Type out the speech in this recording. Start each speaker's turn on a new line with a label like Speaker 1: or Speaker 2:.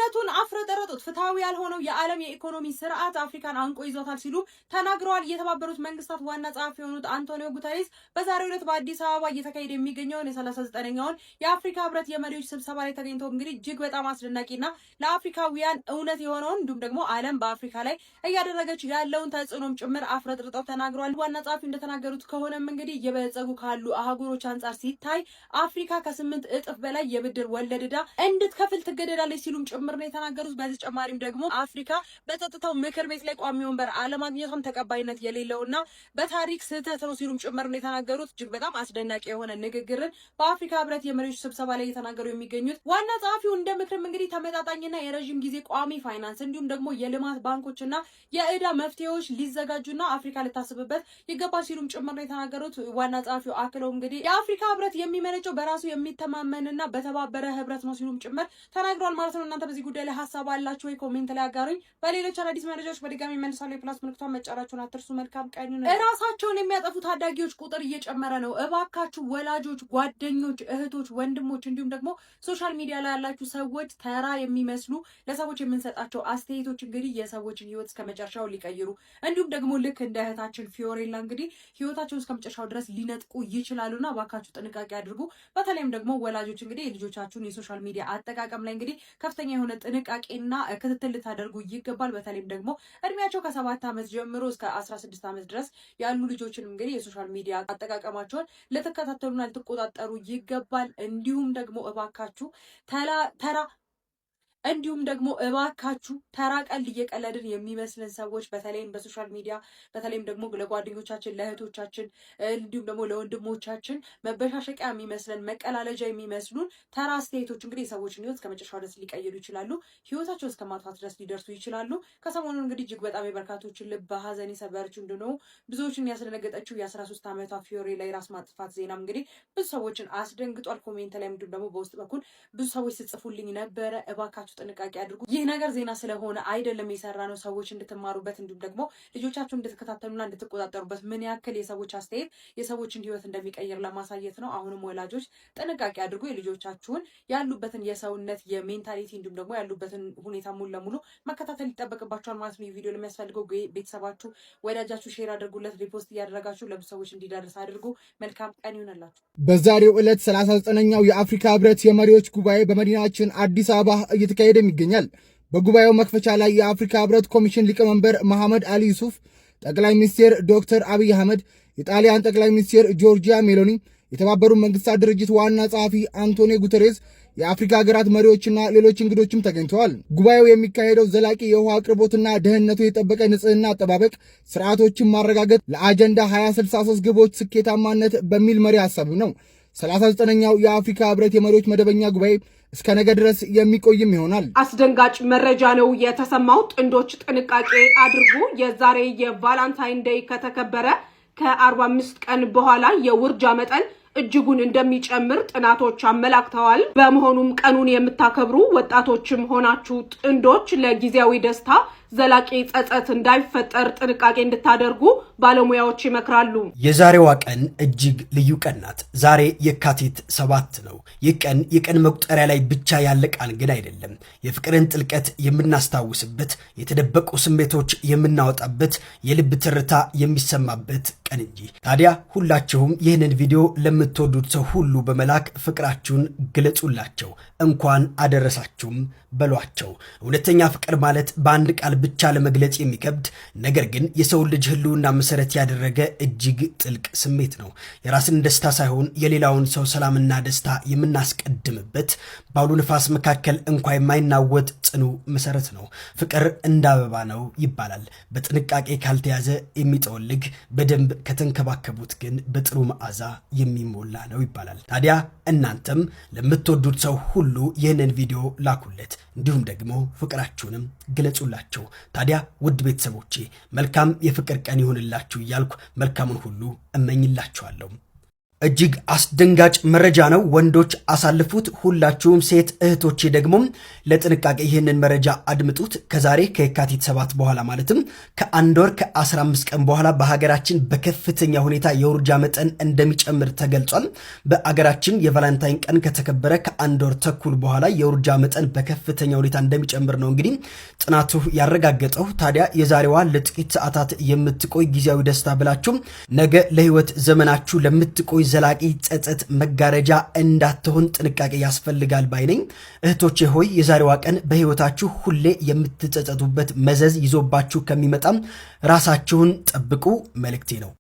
Speaker 1: እውነቱን አፍረጠረጡት። ፍትሃዊ ያልሆነው የዓለም የኢኮኖሚ ስርዓት አፍሪካን አንቆ ይዞታል ሲሉ ተናግረዋል። የተባበሩት መንግስታት ዋና ጸሐፊ የሆኑት አንቶኒዮ ጉተሬስ በዛሬው ዕለት በአዲስ አበባ እየተካሄደ የሚገኘውን የ39ኛውን የአፍሪካ ህብረት የመሪዎች ስብሰባ ላይ ተገኝተው እንግዲህ እጅግ በጣም አስደናቂና ለአፍሪካውያን እውነት የሆነውን እንዲሁም ደግሞ ዓለም በአፍሪካ ላይ እያደረገች ያለውን ተጽዕኖም ጭምር አፍረጥርጠው ተናግረዋል። ዋና ጸሐፊው እንደተናገሩት ከሆነም እንግዲህ እየበለጸጉ ካሉ አህጉሮች አንጻር ሲታይ አፍሪካ ከ8 እጥፍ በላይ የብድር ወለድ ዕዳ እንድትከፍል ትገደዳለች ሲሉም ጭምር ነው የተናገሩት። በተጨማሪም ደግሞ አፍሪካ በጸጥታው ምክር ቤት ላይ ቋሚ ወንበር አለማግኘቷም ተቀባይነት የሌለውና በታሪክ ስህተት ነው ሲሉም ጭምር ነው የተናገሩት። እጅግ በጣም አስደናቂ የሆነ ንግግርን በአፍሪካ ህብረት የመሪዎች ስብሰባ ላይ የተናገሩ የሚገኙት ዋና ጸሐፊው እንደ ምክርም እንግዲህ ተመጣጣኝና የረዥም ጊዜ ቋሚ ፋይናንስ እንዲሁም ደግሞ የልማት ባንኮችና የዕዳ መፍትሄዎች ሊዘጋጁና አፍሪካ ልታስብበት ይገባል ሲሉም ጭምር ነው የተናገሩት። ዋና ጸሐፊው አክለው እንግዲህ የአፍሪካ ህብረት የሚመነጨው በራሱ የሚተማመንና በተባበረ ህብረት ነው ሲሉም ጭምር ተናግሯል ማለት ነው። እናንተ በዚህ ጉዳይ ላይ ሀሳብ አላችሁ ወይ? ኮሜንት ላይ አጋሩኝ። በሌሎች አዳዲስ መረጃዎች በድጋሚ መልሳለሁ። የፕላስ ምልክቷን መጫራችሁን አትርሱ። መልካም ቀን ይሁን። እራሳቸውን የሚያጠፉ ታዳጊዎች ቁጥር እየጨመረ ነው። እባካችሁ ወላጆች፣ ጓደኞች፣ እህቶች፣ ወንድሞች እንዲሁም ደግሞ ሶሻል ሚዲያ ላይ ያላችሁ ሰዎች ተራ የሚመስሉ ለሰዎች የምንሰጣቸው አስተያየቶች እንግዲህ የሰዎችን ህይወት እስከ መጨረሻው ሊቀይሩ እንዲሁም ደግሞ ልክ እንደ እህታችን ፊዮሬላ እንግዲህ ህይወታቸውን እስከ መጨረሻው ድረስ ሊነጥቁ ይችላሉና እባካችሁ ጥንቃቄ አድርጉ። በተለይም ደግሞ ወላጆች እንግዲህ የልጆቻችሁን የሶሻል ሚዲያ አጠቃቀም ላይ እንግዲህ ከፍተኛ የሆነ ጥንቃቄና ክትትል ልታደርጉ ይገባል። በተለይም ደግሞ እድሜያቸው ከ7 ዓመት ጀምሮ እስከ 16 ዓመት ድረስ ያሉ ልጆችን እንግዲህ የሶሻል ሚዲያ አጠቃቀማቸውን ልትከታተሉና ልትቆጣጠሩ ይገባል። እንዲሁም ደግሞ እባካችሁ ተራ ቀልድ እየቀለድን የሚመስልን ሰዎች በተለይም በሶሻል ሚዲያ በተለይም ደግሞ ለጓደኞቻችን፣ ለእህቶቻችን እንዲሁም ደግሞ ለወንድሞቻችን መበሻሸቂያ የሚመስለን መቀላለጃ የሚመስሉን ተራ አስተያየቶች እንግዲህ የሰዎችን ህይወት ከመጨረሻው ድረስ ሊቀይሩ ይችላሉ። ህይወታቸው እስከ ማጥፋት ድረስ ሊደርሱ ይችላሉ። ከሰሞኑ እንግዲህ እጅግ በጣም የበርካቶችን ልብ በሀዘን የሰበረችው እንደሆነ ብዙዎችን ያስደነገጠችው የ13 ዓመቷ ፊዮሬላ የራስ ማጥፋት ዜናም እንግዲህ ብዙ ሰዎችን አስደንግጧል። ኮሜንት ላይ እንዲሁም ደግሞ በውስጥ በኩል ብዙ ሰዎች ስጽፉልኝ ነበረ። እባካችሁ ጥንቃቄ አድርጉ። ይህ ነገር ዜና ስለሆነ አይደለም የሰራ ነው፣ ሰዎች እንድትማሩበት እንዲሁም ደግሞ ልጆቻችሁን እንድትከታተሉና እንድትቆጣጠሩበት ምን ያክል የሰዎች አስተያየት የሰዎችን ህይወት እንደሚቀይር ለማሳየት ነው። አሁንም ወላጆች ጥንቃቄ አድርጉ። የልጆቻችሁን ያሉበትን የሰውነት የሜንታሊቲ እንዲሁም ደግሞ ያሉበትን ሁኔታ ሙሉ ለሙሉ መከታተል ይጠበቅባቸዋል ማለት ነው። የቪዲዮ ለሚያስፈልገው ቤተሰባችሁ፣ ወዳጃችሁ ሼር አድርጉለት፣ ሪፖስት እያደረጋችሁ ለብዙ ሰዎች እንዲደርስ አድርጉ። መልካም ቀን ይሁንላችሁ።
Speaker 2: በዛሬው ዕለት 39ኛው የአፍሪካ ህብረት የመሪዎች ጉባኤ በመዲናችን አዲስ አበባ እየተካሄደ ይገኛል። በጉባኤው መክፈቻ ላይ የአፍሪካ ህብረት ኮሚሽን ሊቀመንበር መሐመድ አሊ ዩሱፍ፣ ጠቅላይ ሚኒስትር ዶክተር አብይ አህመድ፣ የጣሊያን ጠቅላይ ሚኒስትር ጆርጂያ ሜሎኒ፣ የተባበሩት መንግስታት ድርጅት ዋና ጸሐፊ አንቶኒዮ ጉተሬስ፣ የአፍሪካ ሀገራት መሪዎችና ሌሎች እንግዶችም ተገኝተዋል። ጉባኤው የሚካሄደው ዘላቂ የውሃ አቅርቦትና ደህንነቱ የጠበቀ ንጽህና አጠባበቅ ስርዓቶችን ማረጋገጥ ለአጀንዳ 2063 ግቦች ስኬታማነት በሚል መሪ ሀሳብ ነው። 39ኛው የአፍሪካ ህብረት የመሪዎች መደበኛ ጉባኤ እስከ ነገ ድረስ የሚቆይም ይሆናል።
Speaker 3: አስደንጋጭ መረጃ ነው የተሰማው። ጥንዶች ጥንቃቄ አድርጉ። የዛሬ የቫላንታይን ዴይ ከተከበረ ከ45 ቀን በኋላ የውርጃ መጠን እጅጉን እንደሚጨምር ጥናቶች አመላክተዋል። በመሆኑም ቀኑን የምታከብሩ ወጣቶችም ሆናችሁ ጥንዶች ለጊዜያዊ ደስታ ዘላቂ ጸጸት እንዳይፈጠር ጥንቃቄ እንድታደርጉ ባለሙያዎች ይመክራሉ።
Speaker 4: የዛሬዋ ቀን እጅግ ልዩ ቀን ናት። ዛሬ የካቲት 7 ነው። ይህ ቀን የቀን መቁጠሪያ ላይ ብቻ ያለ ቃል ግን አይደለም። የፍቅርን ጥልቀት የምናስታውስበት፣ የተደበቁ ስሜቶች የምናወጣበት፣ የልብ ትርታ የሚሰማበት ቀን እንጂ። ታዲያ ሁላችሁም ይህንን ቪዲዮ ለምትወዱት ሰው ሁሉ በመላክ ፍቅራችሁን ግለጹላቸው። እንኳን አደረሳችሁም በሏቸው። እውነተኛ ፍቅር ማለት በአንድ ቃል ብቻ ለመግለጽ የሚከብድ ነገር ግን የሰው ልጅ ህልውና መሰረት ያደረገ እጅግ ጥልቅ ስሜት ነው። የራስን ደስታ ሳይሆን የሌላውን ሰው ሰላምና ደስታ የምናስቀድምበት፣ በአውሎ ነፋስ መካከል እንኳ የማይናወጥ ጽኑ መሰረት ነው። ፍቅር እንደ አበባ ነው ይባላል። በጥንቃቄ ካልተያዘ የሚጠወልግ፣ በደንብ ከተንከባከቡት ግን በጥሩ መዓዛ የሚሞላ ነው ይባላል። ታዲያ እናንተም ለምትወዱት ሰው ሁሉ ይህንን ቪዲዮ ላኩለት፣ እንዲሁም ደግሞ ፍቅራችሁንም ግለጹላቸው። ታዲያ ውድ ቤተሰቦቼ መልካም የፍቅር ቀን ይሁንላችሁ እያልኩ መልካሙን ሁሉ እመኝላችኋለሁ። እጅግ አስደንጋጭ መረጃ ነው። ወንዶች አሳልፉት። ሁላችሁም ሴት እህቶቼ ደግሞ ለጥንቃቄ ይህንን መረጃ አድምጡት። ከዛሬ ከየካቲት 7 በኋላ ማለትም ከአንድ ወር ከ15 ቀን በኋላ በሀገራችን በከፍተኛ ሁኔታ የውርጃ መጠን እንደሚጨምር ተገልጿል። በአገራችን የቫላንታይን ቀን ከተከበረ ከአንድ ወር ተኩል በኋላ የውርጃ መጠን በከፍተኛ ሁኔታ እንደሚጨምር ነው እንግዲህ ጥናቱ ያረጋገጠው። ታዲያ የዛሬዋ ለጥቂት ሰዓታት የምትቆይ ጊዜያዊ ደስታ ብላችሁ ነገ ለህይወት ዘመናችሁ ለምትቆይ ዘላቂ ጸጸት መጋረጃ እንዳትሆን ጥንቃቄ ያስፈልጋል ባይነኝ። እህቶቼ ሆይ የዛሬዋ ቀን በህይወታችሁ ሁሌ የምትጸጸቱበት መዘዝ ይዞባችሁ ከሚመጣም ራሳችሁን ጠብቁ መልእክቴ ነው።